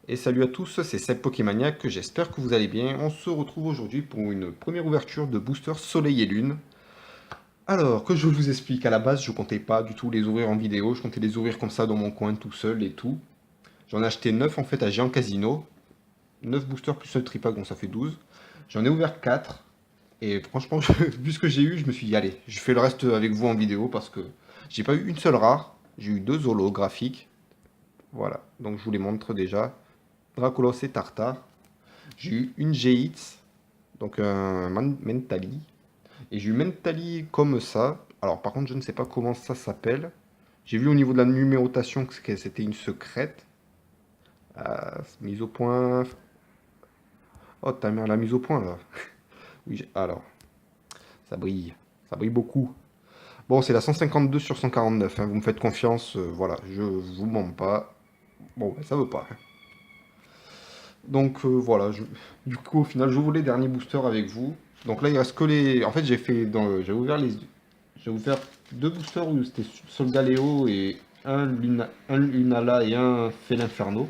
Et salut à tous, c'est Seb Pokémaniac, j'espère que vous allez bien. On se retrouve aujourd'hui pour une première ouverture de booster Soleil et Lune. Alors, que je vous explique, à la base, je comptais pas du tout les ouvrir en vidéo, je comptais les ouvrir comme ça dans mon coin tout seul et tout. J'en ai acheté 9 en fait à Géant Casino, 9 boosters plus le tripack, donc ça fait 12. J'en ai ouvert 4, et franchement, vu ce que j'ai eu, je me suis dit, allez, je fais le reste avec vous en vidéo parce que j'ai pas eu une seule rare, j'ai eu 2 holographiques. Voilà, donc je vous les montre déjà. Dracolos et Tartare. J'ai eu une G-Hits, donc un Mentali. Et j'ai eu Mentali comme ça. Alors par contre, je ne sais pas comment ça s'appelle. J'ai vu au niveau de la numérotation que c'était une secrète. Mise au point. Oh ta mère, la mise au point là. Oui, alors, ça brille. Ça brille beaucoup. Bon, c'est la 152 sur 149, hein. Vous me faites confiance. Voilà, je vous mens pas. Bon, ben, ça veut pas, hein. Donc voilà, du coup au final j'ouvre les derniers boosters avec vous. Donc là il reste que les. En fait j'ai ouvert J'ai ouvert deux boosters où c'était Solgaleo et un Lunala et un Felinferno.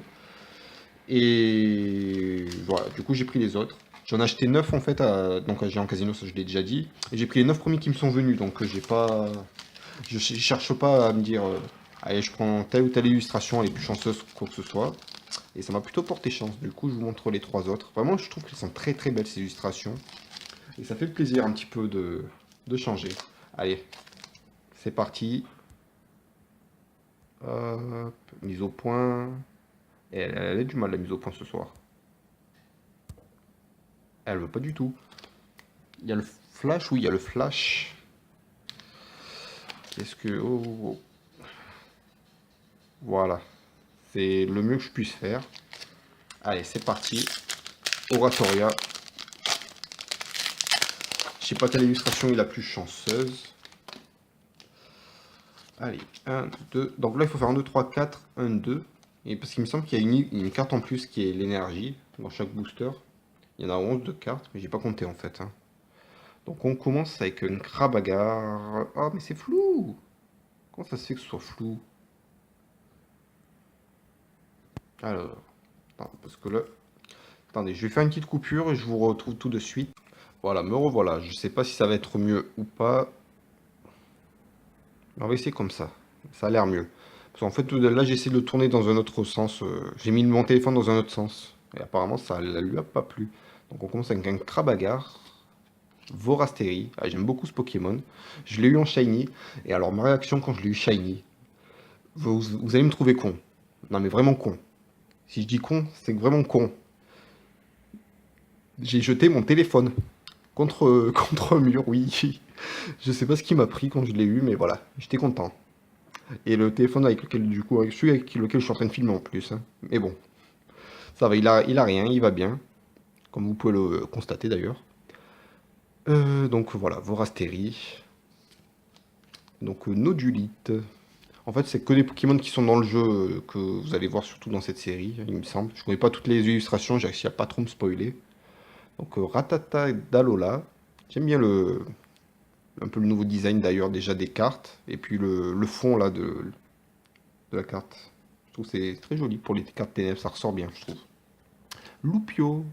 Et voilà, du coup j'ai pris les autres. J'en ai acheté 9 en fait donc à Géant Casino, ça je l'ai déjà dit. Et j'ai pris les 9 premiers qui me sont venus, donc j'ai pas. Je cherche pas à me dire allez je prends telle ou telle illustration, elle est plus chanceuse ou quoi que ce soit. Et ça m'a plutôt porté chance. Du coup, je vous montre les trois autres. Vraiment, je trouve qu'elles sont très très belles ces illustrations. Et ça fait plaisir un petit peu de changer. Allez, c'est parti. Hop, mise au point. Et elle a du mal la mise au point ce soir. Elle veut pas du tout. Il y a le flash, oui, il y a le flash. Qu'est-ce que... Oh, oh, oh. Voilà. C'est le mieux que je puisse faire. Allez, c'est parti. Oratoria. Je sais pas quelle illustration est la plus chanceuse. Allez, 1, 2. Donc là, il faut faire 1, 2, 3, 4, 1, 2. Et parce qu'il me semble qu'il y a une carte en plus qui est l'énergie dans chaque booster. Il y en a 11 de cartes, mais j'ai pas compté en fait, hein. Donc on commence avec une Crabagar. Ah, mais c'est flou! Comment ça se fait que ce soit flou? Alors, attends, parce que là. Attendez, je vais faire une petite coupure et je vous retrouve tout de suite. Voilà, me revoilà. Je sais pas si ça va être mieux ou pas. On va essayer comme ça. Ça a l'air mieux. Parce qu'en fait, là, j'ai essayé de le tourner dans un autre sens. J'ai mis mon téléphone dans un autre sens. Et apparemment, ça ne lui a pas plu. Donc, on commence avec un Crabagar, Vorasteri. Ah, j'aime beaucoup ce Pokémon. Je l'ai eu en Shiny. Et alors, ma réaction quand je l'ai eu Shiny, vous allez me trouver con. Non, mais vraiment con. Si je dis con, c'est vraiment con. J'ai jeté mon téléphone contre, contre un mur, oui. Je sais pas ce qui m'a pris quand je l'ai eu, mais voilà, j'étais content. Et le téléphone avec lequel, du coup, avec celui avec lequel je suis en train de filmer en plus, hein. Mais bon, ça va, il a rien, il va bien. Comme vous pouvez le constater d'ailleurs. Donc voilà, Vorasteri. Donc Nodulite. En fait, c'est que des Pokémon qui sont dans le jeu que vous allez voir surtout dans cette série, il me semble. Je connais pas toutes les illustrations, j'ai réussi à pas trop me spoiler. Donc Ratata et Dalola. J'aime bien un peu le nouveau design d'ailleurs déjà des cartes. Et puis le fond là de la carte. Je trouve que c'est très joli pour les cartes ténèbres, ça ressort bien, je trouve. Loupio.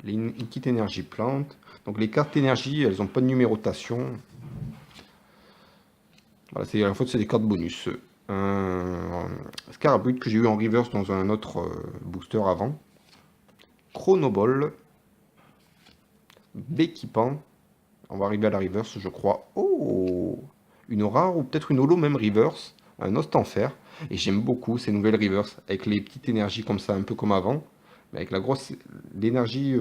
Une petite énergie plante. Donc les cartes énergie, elles n'ont pas de numérotation. Voilà, en fait, c'est des cartes bonus. Un Scarabut que j'ai eu en reverse dans un autre booster avant. Chronoball. Béquipan. On va arriver à la reverse, je crois. Oh! Une rare ou peut-être une holo même reverse. Un Ostenfer. Et j'aime beaucoup ces nouvelles reverse. Avec les petites énergies comme ça, un peu comme avant. Mais avec la grosse... L'énergie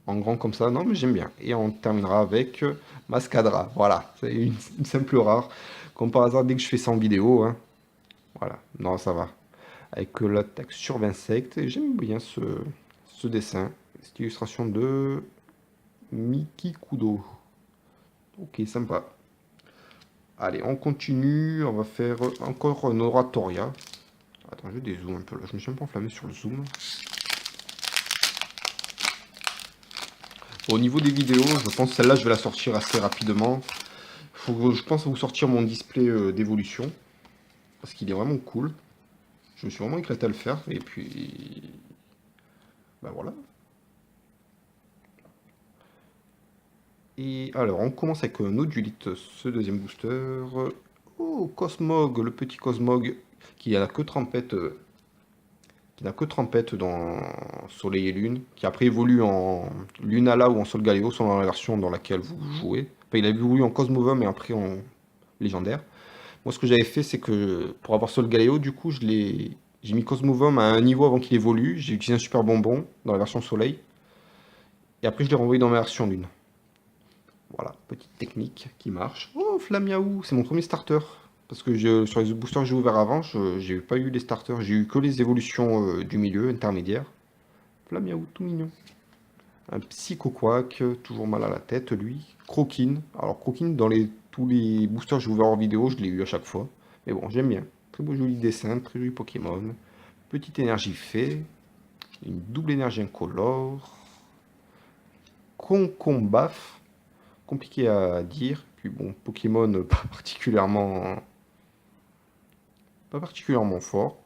en grand comme ça. Non, mais j'aime bien. Et on terminera avec Mascadra. Voilà, c'est une simple rare. Comme par hasard, dès que je fais ça en vidéo, hein. Voilà, non, ça va. Avec l'attaque sur insectes. Et j'aime bien ce dessin. Cette illustration de Miki Kudo. Ok, sympa. Allez, on continue. On va faire encore un Oratoria. Attends, je dézoome un peu là. Je me suis un peu enflammé sur le zoom. Au niveau des vidéos, je pense que celle-là, je vais la sortir assez rapidement. Je pense vous sortir mon display d'évolution. Parce qu'il est vraiment cool. Je me suis vraiment éclaté à le faire. Et puis, bah voilà. Et alors, on commence avec un Odulite, ce deuxième booster. Oh, Cosmog, le petit Cosmog, qui a que Trempette, qui n'a que Trempette dans Soleil et Lune, qui après évolue en Lunala ou en Solgaleo, selon la version dans laquelle vous jouez. Enfin, il a évolué en Cosmova, mais après en légendaire. Moi, ce que j'avais fait, c'est que pour avoir Solgaleo, du coup, j'ai mis Cosmovom à un niveau avant qu'il évolue. J'ai utilisé un super bonbon dans la version Soleil. Et après, je l'ai renvoyé dans ma version Lune. Voilà, petite technique qui marche. Oh, Flamiaou, c'est mon premier starter. Parce que sur les boosters que j'ai ouverts avant, j'ai pas eu les starters. J'ai eu que les évolutions du milieu, intermédiaire. Flamiaou, tout mignon. Un Psychoquack, toujours mal à la tête, lui. Croquine. Alors, Croquine, tous les boosters que j'ai ouverts en vidéo, je l'ai eu à chaque fois. Mais bon, j'aime bien. Très beau, joli dessin, très joli Pokémon. Petite énergie fait. Une double énergie incolore. Concombaf. Compliqué à dire. Puis bon, Pokémon pas particulièrement fort.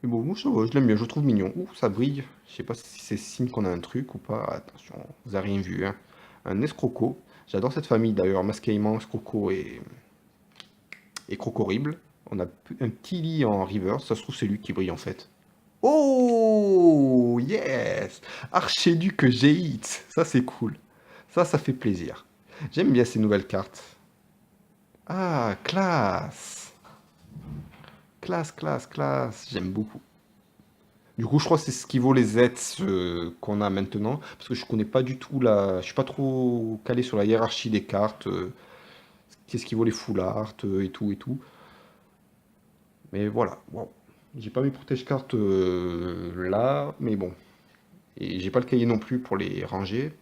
Mais bon, moi, ça va, je l'aime bien, je le trouve mignon. Ouh, ça brille. Je sais pas si c'est signe qu'on a un truc ou pas. Attention, vous avez rien vu, hein. Un escroco. J'adore cette famille d'ailleurs, Mascaïman, escroco et Crocorible. On a un petit lit en reverse, ça se trouve c'est lui qui brille en fait. Oh, yes! Archéduc Géite, ça c'est cool. Ça fait plaisir. J'aime bien ces nouvelles cartes. Ah, classe! Classe, classe, classe. J'aime beaucoup. Du coup, je crois que c'est ce qui vaut les Z qu'on a maintenant. Parce que je connais pas du tout la. Je suis pas trop calé sur la hiérarchie des cartes. Qu'est-ce qui vaut les full art et tout et tout. Mais voilà. Bon. J'ai pas mes protège cartes là. Mais bon. Et j'ai pas le cahier non plus pour les ranger.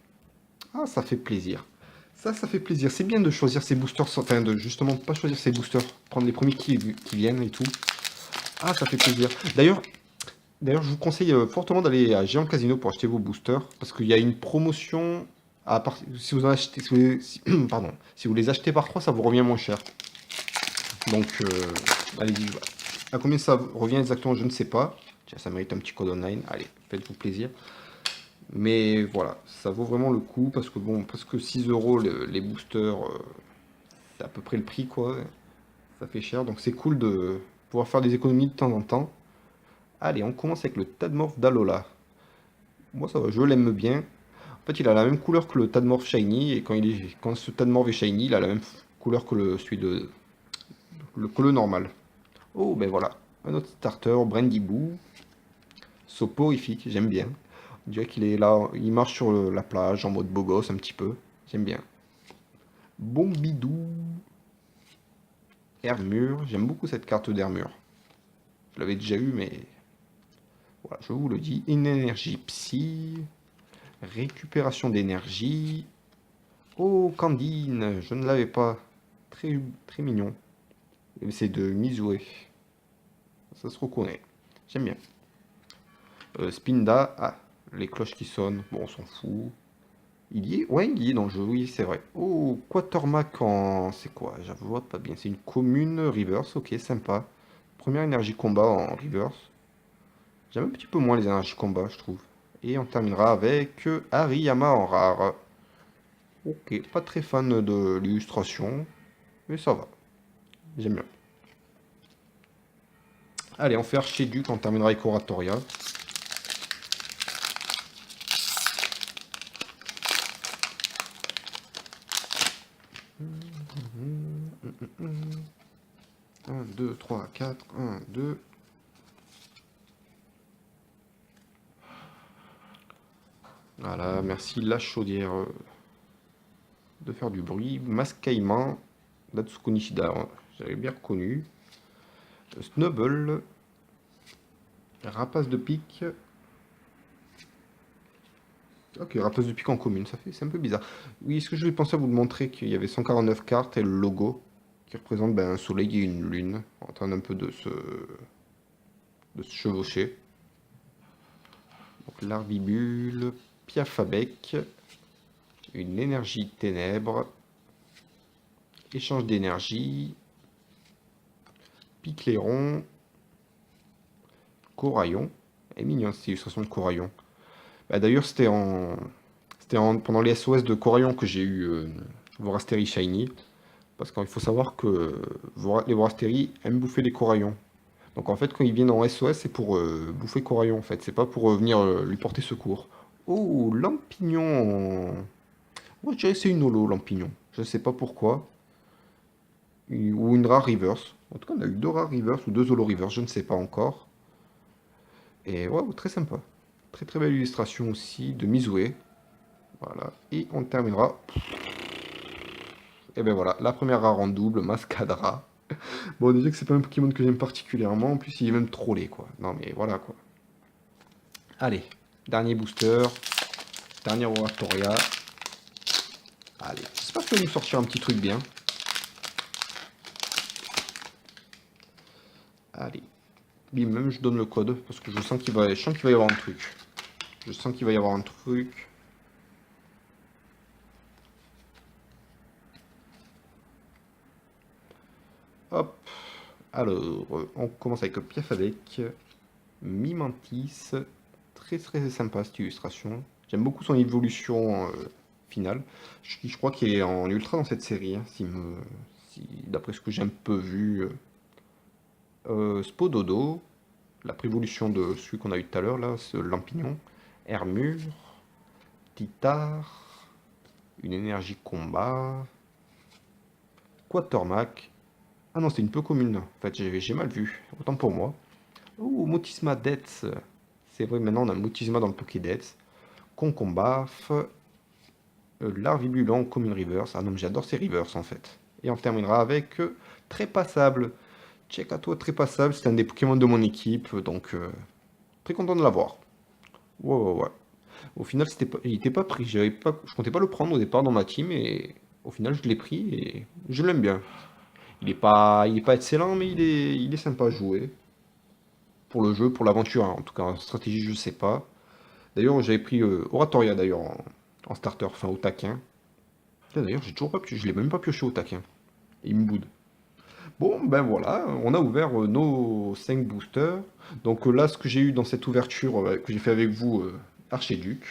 Ah, ça fait plaisir. Ça fait plaisir. C'est bien de choisir ces boosters. Enfin, de justement pas choisir ces boosters. Prendre les premiers qui viennent et tout. Ah, ça fait plaisir. D'ailleurs, je vous conseille fortement d'aller à Géant Casino pour acheter vos boosters, parce qu'il y a une promotion si vous en achetez, pardon, si vous les achetez par 3, ça vous revient moins cher. Donc, allez-y. À combien ça revient exactement, je ne sais pas. Tiens, ça mérite un petit code online. Allez, faites-vous plaisir. Mais voilà, ça vaut vraiment le coup, parce que bon, presque 6 euros les boosters, c'est à peu près le prix, quoi. Ça fait cher, donc c'est cool de pouvoir faire des économies de temps en temps. Allez, on commence avec le Tadmorph d'Alola. Moi, ça va, je l'aime bien. En fait, il a la même couleur que le Tadmorph Shiny, et quand ce Tadmorph est Shiny, il a la même couleur que que le normal. Oh, ben voilà, un autre starter, Brandyboo, soporifique, j'aime bien. On dirait qu'il est là, il marche sur la plage en mode beau gosse un petit peu, j'aime bien. Bombidou, Hermure, j'aime beaucoup cette carte d'Hermure. Je l'avais déjà eu, mais voilà, je vous le dis. Une énergie psy, récupération d'énergie. Oh, Candine, je ne l'avais pas. Très, très mignon. C'est de Mizue. Ça se reconnaît. J'aime bien. Spinda. Ah, les cloches qui sonnent. Bon, on s'en fout. Il y est? Ouais, il y est dans le jeu. Oui, c'est vrai. Oh, Quatermac en. C'est quoi? Je vois pas bien. C'est une commune reverse. Ok, sympa. Première énergie combat en reverse. J'aime un petit peu moins les énergies combat, je trouve. Et on terminera avec Hariyama en rare. Ok, pas très fan de l'illustration. Mais ça va. J'aime bien. Allez, on fait Archéduc, on terminera avec Oratoria. Un, 2, 3, 4, 1, 2. Voilà, merci la chaudière de faire du bruit. Masque Caïman, Datsuko Nishida, j'avais bien reconnu. Snubble, Rapace de pique. Ok, Rapace de pique en commune, c'est un peu bizarre. Oui, est-ce que je vais penser à vous montrer qu'il y avait 149 cartes et le logo qui représente ben, un soleil et une lune en train d'un peu de se chevaucher. Donc Larvibule, Piafabec, une énergie ténèbres, échange d'énergie, Picléron, Coraillon. Elle est mignonne cette illustration de Coraillon. Bah, d'ailleurs, pendant les SOS de Coraillon que j'ai eu Vorasteri Shiny. Parce qu'il faut savoir que les Vorasteri aiment bouffer les Coraillons. Donc en fait, quand ils viennent en SOS, c'est pour bouffer Coraillon en fait. C'est pas pour venir lui porter secours. Oh, Lampignon. Moi je dirais que c'est une holo, Lampignon. Je sais pas pourquoi. Ou une rare reverse. En tout cas, on a eu deux rares reverse ou deux holo reverse, je ne sais pas encore. Et waouh, très sympa. Très très belle illustration aussi de Mizue. Voilà. Et on terminera. Et ben voilà, la première rare en double, Mascadra. Bon, déjà que c'est pas un Pokémon que j'aime particulièrement, en plus il est même trollé quoi. Non mais voilà quoi. Allez, dernier booster, dernier Oratoria. Allez, j'espère qu'il va nous sortir un petit truc bien. Allez, bim, même je donne le code parce que je sens qu'il va y avoir un truc. Je sens qu'il va y avoir un truc. Hop. Alors, on commence avec Piafadec, Mimantis. Très très sympa cette illustration. J'aime beaucoup son évolution finale. Je crois qu'il est en ultra dans cette série, hein, d'après ce que j'ai un peu vu. Spododo, la prévolution de celui qu'on a eu tout à l'heure, là, ce Lampignon. Hermure, Titar, une énergie combat, Quatermac. Ah non, c'est une peu commune. En fait, j'ai mal vu. Autant pour moi. Oh, Motisma Death. C'est vrai, maintenant on a Motisma dans le Pokédex. Concombaf. Larvibulon Commune Reverse. Ah non, mais j'adore ces Reverse en fait. Et on terminera avec Trépassable. Check à toi, Trépassable. C'est un des Pokémon de mon équipe. Donc, très content de l'avoir. Ouais, ouais, ouais. Au final, il n'était pas pris. Je comptais pas le prendre au départ dans ma team. Et au final, je l'ai pris et je l'aime bien. Il est pas excellent, mais il est sympa à jouer. Pour le jeu, pour l'aventure, hein. En tout cas, en stratégie, je sais pas. D'ailleurs, j'avais pris Oratoria d'ailleurs en starter, enfin au taquin. D'ailleurs, j'ai toujours pas je l'ai même pas pioché au taquin. Il me boude. Bon, ben voilà, on a ouvert nos 5 boosters. Donc là, ce que j'ai eu dans cette ouverture que j'ai fait avec vous, Archiduc.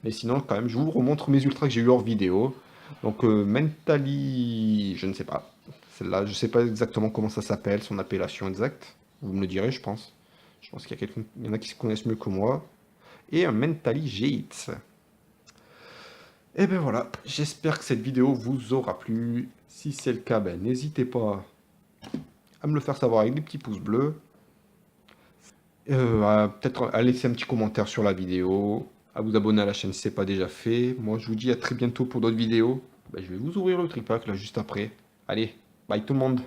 Mais sinon, quand même, je vous remontre mes ultras que j'ai eu hors vidéo. Donc Mentally, je ne sais pas. Celle-là, je sais pas exactement comment ça s'appelle, son appellation exacte. Vous me le direz, je pense. Je pense il y en a qui se connaissent mieux que moi. Et un Mentally GX. Et ben voilà, j'espère que cette vidéo vous aura plu. Si c'est le cas, ben, n'hésitez pas à me le faire savoir avec des petits pouces bleus. Peut-être à laisser un petit commentaire sur la vidéo, à vous abonner à la chaîne si ce n'est pas déjà fait. Moi, je vous dis à très bientôt pour d'autres vidéos. Ben, je vais vous ouvrir le tripack là juste après. Allez, bye tout le monde.